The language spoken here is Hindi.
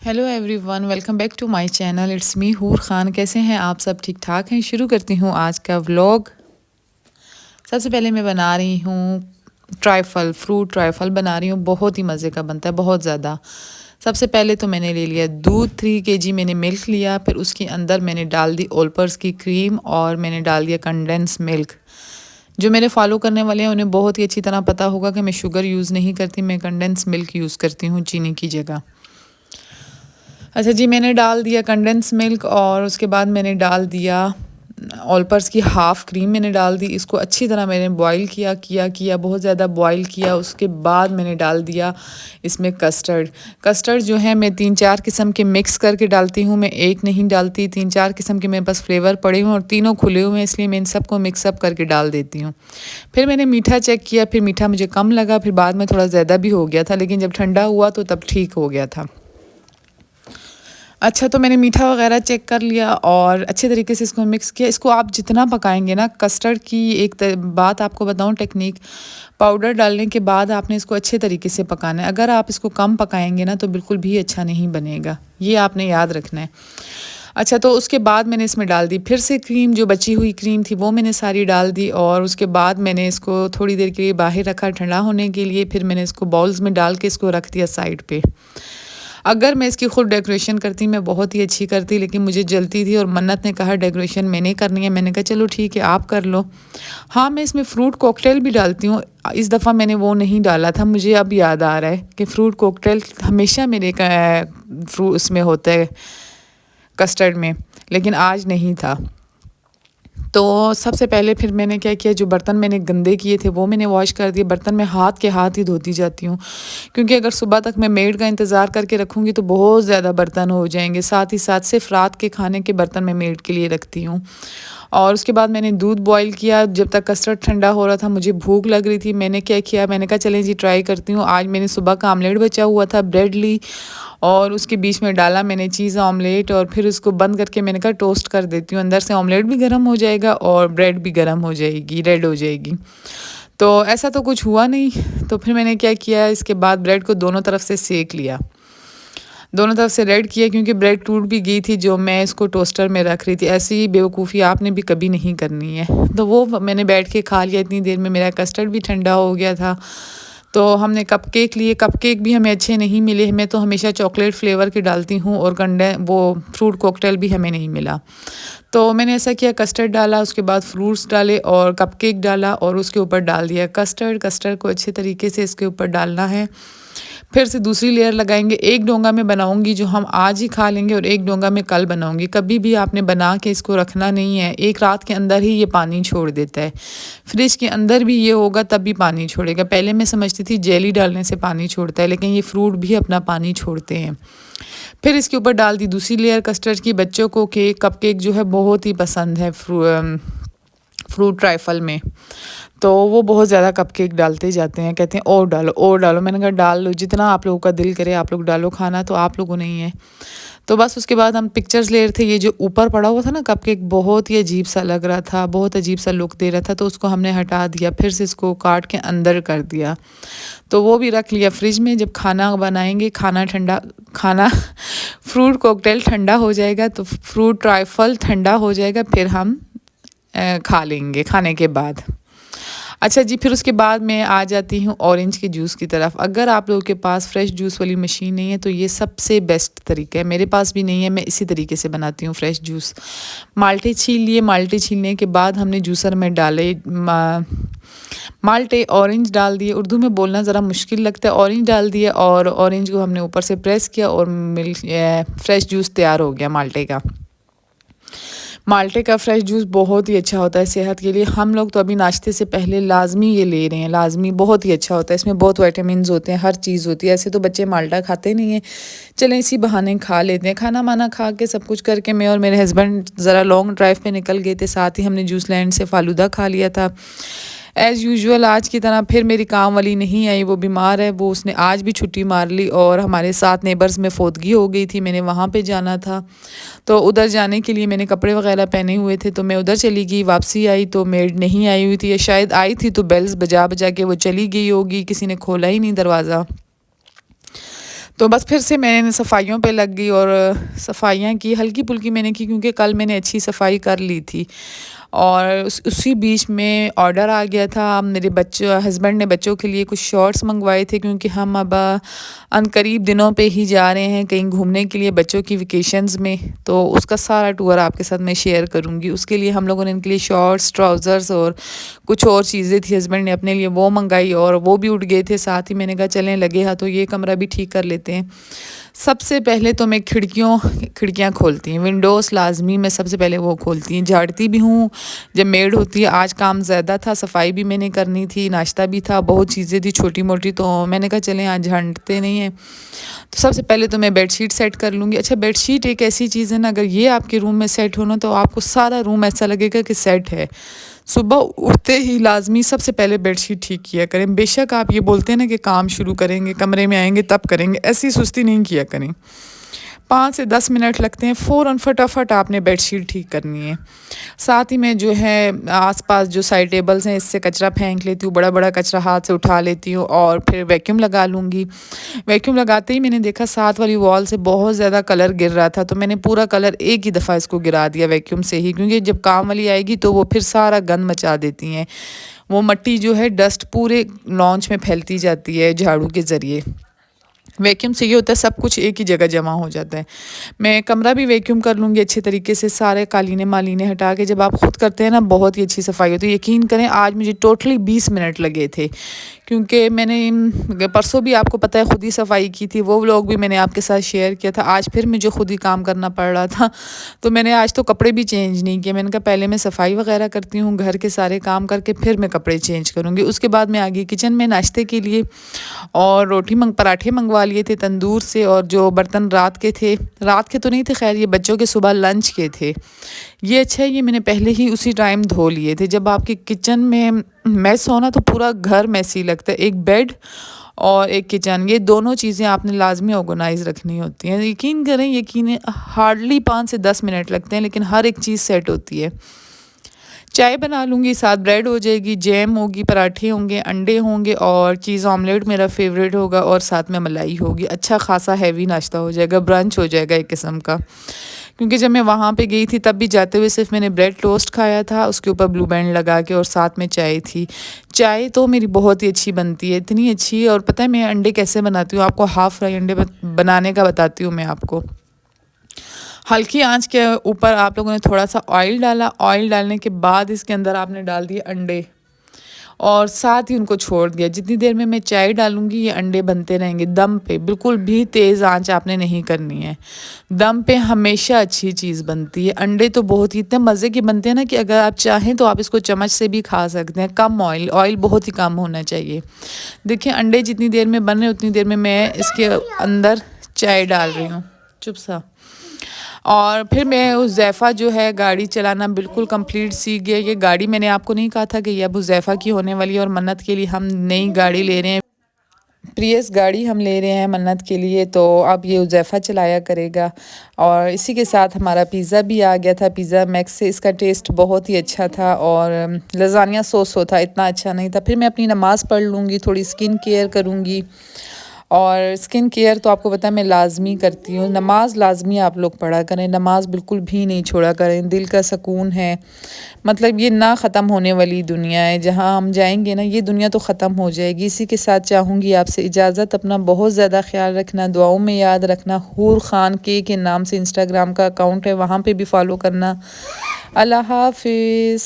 Hello everyone, welcome back to my channel. It's me Hoor Khan. कैसे हैं आप सब? ठीक ठाक हैं। शुरू करती हूँ आज का व्लॉग। सबसे पहले मैं बना रही हूँ ट्राइफल, फ्रूट ट्राइफल बना रही हूँ। बहुत ही मज़े का बनता है, बहुत ज़्यादा। सबसे पहले तो मैंने ले लिया दूध, 3 kg मैंने मिल्क लिया। फिर उसके अंदर मैंने डाल दी ओलपर्स की क्रीम और मैंने डाल दिया कंडेंस मिल्क। जो मेरे फॉलो करने वाले हैं उन्हें बहुत ही अच्छी तरह पता होगा कि मैं शुगर यूज़ नहीं करती, मैं कंडेंस मिल्क यूज़ करती हूँ चीनी की जगह। अच्छा जी, मैंने डाल दिया कंडेंस मिल्क और उसके बाद मैंने डाल दिया ऑलपर्स की हाफ़ क्रीम मैंने डाल दी। इसको अच्छी तरह मैंने बॉईल किया बहुत ज़्यादा बॉईल किया। उसके बाद मैंने डाल दिया इसमें कस्टर्ड जो है मैं 3-4 किस्म के मिक्स करके डालती हूँ। मैं एक नहीं डालती, 3-4 किस्म के मेरे पास फ्लेवर पड़े हुए और तीनों खुले हुए हैं, इसलिए मैं इन सबको मिक्सअप करके डाल देती हूँ। फिर मैंने मीठा चेक किया, फिर मीठा मुझे कम लगा, फिर बाद में थोड़ा ज़्यादा भी हो गया था, लेकिन जब ठंडा हुआ तो तब ठीक हो गया था। अच्छा, तो मैंने मीठा वगैरह चेक कर लिया और अच्छे तरीके से इसको मिक्स किया। इसको आप जितना पकाएंगे ना, कस्टर्ड की एक बात आपको बताऊं टेक्निक, पाउडर डालने के बाद आपने इसको अच्छे तरीके से पकाना है। अगर आप इसको कम पकाएंगे ना तो बिल्कुल भी अच्छा नहीं बनेगा, ये आपने याद रखना है। अच्छा, तो उसके बाद मैंने इसमें डाल दी फिर से क्रीम, जो बची हुई क्रीम थी वो मैंने सारी डाल दी और उसके बाद मैंने इसको थोड़ी देर के लिए बाहर रखा ठंडा होने के लिए। फिर मैंने इसको बाउल्स में डाल के इसको रख दिया साइड पे। अगर मैं इसकी खुद डेकोरेशन करती मैं बहुत ही अच्छी करती, लेकिन मुझे जलती थी और मन्नत ने कहा डेकोरेशन मैंने करनी है। मैंने कहा चलो ठीक है, आप कर लो। हाँ, मैं इसमें फ्रूट कॉकटेल भी डालती हूँ। इस दफ़ा मैंने वो नहीं डाला था, मुझे अब याद आ रहा है कि फ्रूट कॉकटेल हमेशा मेरे फ्रूट उसमें होता है कस्टर्ड में, लेकिन आज नहीं था। तो सबसे पहले फिर मैंने क्या किया, जो बर्तन मैंने गंदे किए थे वो मैंने वॉश कर दिए। बर्तन में हाथ के हाथ ही धोती जाती हूँ, क्योंकि अगर सुबह तक मैं मेड का इंतज़ार करके रखूँगी तो बहुत ज़्यादा बर्तन हो जाएंगे। साथ ही साथ सिर्फ रात के खाने के बर्तन मैं मेड के लिए रखती हूँ। और उसके बाद मैंने दूध बॉईल किया। जब तक कस्टर्ड ठंडा हो रहा था मुझे भूख लग रही थी, मैंने क्या किया, मैंने कहा चलें जी ट्राई करती हूँ। आज मैंने सुबह का आमलेट बचा हुआ था, ब्रेड ली और उसके बीच में डाला मैंने चीज़ ऑमलेट और फिर उसको बंद करके मैंने कहा टोस्ट कर देती हूँ। अंदर से ऑमलेट भी गर्म हो जाएगा और ब्रेड भी गर्म हो जाएगी, रेड हो जाएगी। तो ऐसा तो कुछ हुआ नहीं। तो फिर मैंने क्या किया, इसके बाद ब्रेड को दोनों तरफ से सेक लिया, दोनों तरफ से रेड किया, क्योंकि ब्रेड टूट भी गई थी जो मैं इसको टोस्टर में रख रही थी। ऐसी बेवकूफ़ी आपने भी कभी नहीं करनी है। तो वो मैंने बैठ के खा लिया। इतनी देर में मेरा कस्टर्ड भी ठंडा हो गया था। तो हमने कपकेक लिए, कपकेक भी हमें अच्छे नहीं मिले। मैं तो हमेशा चॉकलेट फ्लेवर की डालती हूँ और वो फ्रूट कॉकटेल भी हमें नहीं मिला। तो मैंने ऐसा किया, कस्टर्ड डाला, उसके बाद फ्रूट्स डाले और कपकेक डाला और उसके ऊपर डाल दिया कस्टर्ड को अच्छे तरीके से इसके ऊपर डालना है। फिर से दूसरी लेयर लगाएंगे। एक डोंगा में बनाऊंगी जो हम आज ही खा लेंगे और एक डोंगा में कल बनाऊंगी। कभी भी आपने बना के इसको रखना नहीं है, एक रात के अंदर ही ये पानी छोड़ देता है। फ्रिज के अंदर भी ये होगा तब भी पानी छोड़ेगा। पहले मैं समझती थी जेली डालने से पानी छोड़ता है, लेकिन ये फ्रूट भी अपना पानी छोड़ते हैं। फिर इसके ऊपर डाल दी दूसरी लेयर कस्टर्ड की। बच्चों को कपकेक जो है बहुत ही पसंद है फ्रूट ट्राइफल में, तो वो बहुत ज़्यादा कपकेक डालते जाते हैं, कहते हैं और डालो और डालो। मैंने कहा डाल लो, जितना आप लोगों का दिल करे आप लोग डालो, खाना तो आप लोगों नहीं है। तो बस उसके बाद हम पिक्चर्स ले रहे थे। ये जो ऊपर पड़ा हुआ था ना कपकेक, बहुत ही अजीब सा लग रहा था, बहुत अजीब सा लुक दे रहा था, तो उसको हमने हटा दिया। फिर से इसको काट के अंदर कर दिया, तो वो भी रख लिया फ्रिज में। जब खाना बनाएंगे, खाना फ्रूट कॉकटेल ठंडा हो जाएगा तो फ्रूट ट्राइफल ठंडा हो जाएगा, फिर हम खा लेंगे खाने के बाद। अच्छा जी, फिर उसके बाद मैं आ जाती हूँ ऑरेंज के जूस की तरफ। अगर आप लोगों के पास फ्रेश जूस वाली मशीन नहीं है तो ये सबसे बेस्ट तरीका है। मेरे पास भी नहीं है, मैं इसी तरीके से बनाती हूँ फ्रेश जूस। माल्टे छील लिए, माल्टे छीलने के बाद हमने जूसर में डाले माल्टे, ऑरेंज डाल दिए। उर्दू में बोलना ज़रा मुश्किल लगता है। ऑरेंज डाल दिए और ऑरेंज को हमने ऊपर से प्रेस किया और फ्रेश जूस तैयार हो गया माल्टे का। माल्टे का फ्रेश जूस बहुत ही अच्छा होता है सेहत के लिए। हम लोग तो अभी नाश्ते से पहले लाजमी ये ले रहे हैं, लाजमी, बहुत ही अच्छा होता है। इसमें बहुत विटामिन्स होते हैं, हर चीज़ होती है। ऐसे तो बच्चे माल्टा खाते नहीं हैं, चलें इसी बहाने खा लेते हैं। खाना माना खा के सब कुछ करके मैं और मेरे हस्बैंड ज़रा लॉन्ग ड्राइव पे निकल गए थे, साथ ही हमने जूस लैंड से फालूदा खा लिया था। एज़ यूजुअल आज की तरह फिर मेरी काम वाली नहीं आई, वो बीमार है, वो उसने आज भी छुट्टी मार ली। और हमारे साथ नेबर्स में फोतगी हो गई थी, मैंने वहाँ पे जाना था, तो उधर जाने के लिए मैंने कपड़े वगैरह पहने हुए थे, तो मैं उधर चली गई। वापसी आई तो मेड नहीं आई हुई थी, या शायद आई थी तो बेल्स बजा बजा के वो चली गई होगी, किसी ने खोला ही नहीं दरवाज़ा। तो बस फिर से मैंने सफाइयों पे लग गई और सफाइयाँ की, हल्की-फुल्की मैंने की क्योंकि कल मैंने अच्छी सफाई कर ली थी। और उसी बीच में ऑर्डर आ गया था, मेरे बच्चों हस्बैंड ने बच्चों के लिए कुछ शॉर्ट्स मंगवाए थे क्योंकि हम अब अनकरीब दिनों पे ही जा रहे हैं कहीं घूमने के लिए बच्चों की वेकेशंस में, तो उसका सारा टूर आपके साथ मैं शेयर करूँगी। उसके लिए हम लोगों ने इनके लिए शॉर्ट्स, ट्राउज़र्स और कुछ और चीज़ें थी, हस्बैंड ने अपने लिए वो मंगाई और वो भी उठ गए थे साथ ही। मैंने कहा चलें लगे हाँ तो ये कमरा भी ठीक कर लेते हैं। सबसे पहले तो मैं खिड़कियाँ खोलती हैं, विंडोज़ लाज़मी मैं सबसे पहले वो खोलती हैं, झाड़ती भी हूँ जब मेड होती है। आज काम ज़्यादा था, सफाई भी मैंने करनी थी, नाश्ता भी था, बहुत चीज़ें थी छोटी-मोटी, तो मैंने कहा चलें आज झाड़ते नहीं हैं। तो सबसे पहले तो मैं बेडशीट सेट कर लूँगी। अच्छा, बेडशीट एक ऐसी चीज़ है ना, अगर ये आपके रूम में सेट हो ना तो आपको सारा रूम ऐसा लगेगा कि सेट है। सुबह उठते ही लाज़मी सबसे पहले बेडशीट ठीक किया करें। बेशक आप ये बोलते हैं ना कि काम शुरू करेंगे, कमरे में आएँगे तब करेंगे, ऐसी सुस्ती नहीं किया करें। 5 से 10 मिनट लगते हैं, फ़ौरन फटाफट आपने बेडशीट ठीक करनी है। साथ ही मैं जो है आस-पास जो साइड टेबल्स हैं इससे कचरा फेंक लेती हूँ, बड़ा-बड़ा कचरा हाथ से उठा लेती हूँ और फिर वैक्यूम लगा लूँगी। वैक्यूम लगाते ही मैंने देखा साथ वाली वॉल से बहुत ज़्यादा कलर गिर रहा था, तो मैंने पूरा कलर एक ही दफ़ा इसको गिरा दिया वैक्यूम से ही, क्योंकि जब काम वाली आएगी तो वो फिर सारा गंद मचा देती हैं। वो मिट्टी जो है डस्ट पूरे लॉन्च में फैलती जाती है झाड़ू के ज़रिए। वैक्यूम से ये होता है सब कुछ एक ही जगह जमा हो जाता है। मैं कमरा भी वैक्यूम कर लूँगी अच्छे तरीके से, सारे कालीने मालीने हटा के। जब आप खुद करते हैं ना बहुत ही अच्छी सफाई होती है। यकीन करें आज मुझे टोटली 20 मिनट लगे थे, क्योंकि मैंने परसों भी आपको पता है खुद ही सफाई की थी, वो व्लॉग भी मैंने आपके साथ शेयर किया था। आज फिर मुझे खुद ही काम करना पड़ रहा था, तो मैंने आज तो कपड़े भी चेंज नहीं किए। मैंने कहा पहले मैं सफाई वगैरह करती हूँ घर के सारे काम करके, फिर मैं कपड़े चेंज करूँगी। उसके बाद मैं आ गई किचन में नाश्ते के लिए और पराठे मंगवा लिए थे तंदूर से, और जो बर्तन रात के तो नहीं थे, खैर ये बच्चों के सुबह लंच के थे। ये अच्छा है, ये मैंने पहले ही उसी टाइम धो लिए थे। जब आपके किचन में मैस हो ना तो पूरा घर मैसी लगता है। एक बेड और एक किचन, ये दोनों चीज़ें आपने लाजमी ऑर्गेनाइज रखनी होती हैं। यकीन करें, यकीन हार्डली 5 से 10 मिनट लगते हैं, लेकिन हर एक चीज़ सेट होती है। चाय बना लूँगी, साथ ब्रेड हो जाएगी, जैम होगी, पराठे होंगे, अंडे होंगे और चीज़ ऑमलेट मेरा फेवरेट होगा, और साथ में मलाई होगी। अच्छा खासा हैवी नाश्ता हो जाएगा, ब्रंच हो जाएगा एक किस्म का। क्योंकि जब मैं वहाँ पे गई थी तब भी जाते हुए सिर्फ मैंने ब्रेड टोस्ट खाया था, उसके ऊपर ब्लू बैंड लगा के, और साथ में चाय थी। चाय तो मेरी बहुत ही अच्छी बनती है, इतनी अच्छी। और पता है मैं अंडे कैसे बनाती हूँ, आपको हाफ़ फ्राई अंडे बनाने का बताती हूँ मैं आपको। हल्की आंच के ऊपर आप लोगों ने थोड़ा सा ऑयल डाला, ऑयल डालने के बाद इसके अंदर आपने डाल दिए अंडे और साथ ही उनको छोड़ दिया। जितनी देर में मैं चाय डालूंगी ये अंडे बनते रहेंगे दम पे, बिल्कुल भी तेज़ आंच आपने नहीं करनी है। दम पे हमेशा अच्छी चीज़ बनती है। अंडे तो बहुत ही इतने मज़े के बनते हैं ना कि अगर आप चाहें तो आप इसको चम्मच से भी खा सकते हैं। कम ऑयल बहुत ही कम होना चाहिए। देखिए अंडे जितनी देर में बन रहे उतनी देर में मैं इसके अंदर चाय डाल रही हूँ। चुप सा। और फिर मैं उस ज़ैफ़ा जो है गाड़ी चलाना बिल्कुल कंप्लीट सीख गया। ये गाड़ी मैंने आपको नहीं कहा था कि ये अब हुज़ैफ़ा की होने वाली है, और मन्नत के लिए हम नई गाड़ी ले रहे हैं। प्रियस गाड़ी हम ले रहे हैं मन्नत के लिए, तो अब ये हुज़ैफ़ा चलाया करेगा। और इसी के साथ हमारा पिज़्ज़ा भी आ गया था, पिज़्ज़ा मैक्स से। इसका टेस्ट बहुत ही अच्छा था और लज़ानिया सॉस था, इतना अच्छा नहीं था। फिर मैं अपनी नमाज़ पढ़ लूँगी, थोड़ी स्किन केयर करूँगी। और स्किन केयर तो आपको पता है मैं लाज़मी करती हूँ। नमाज़ लाज़मी आप लोग पढ़ा करें, नमाज़ बिल्कुल भी नहीं छोड़ा करें। दिल का सुकून है, मतलब ये ना ख़त्म होने वाली दुनिया है। जहाँ हम जाएंगे ना ये दुनिया तो ख़त्म हो जाएगी। इसी के साथ चाहूँगी आपसे इजाज़त। अपना बहुत ज़्यादा ख्याल रखना, दुआओं में याद रखना। हूर खान के नाम से इंस्टाग्राम का अकाउंट है, वहाँ पर भी फॉलो करना। अल्लाह हाफिज़।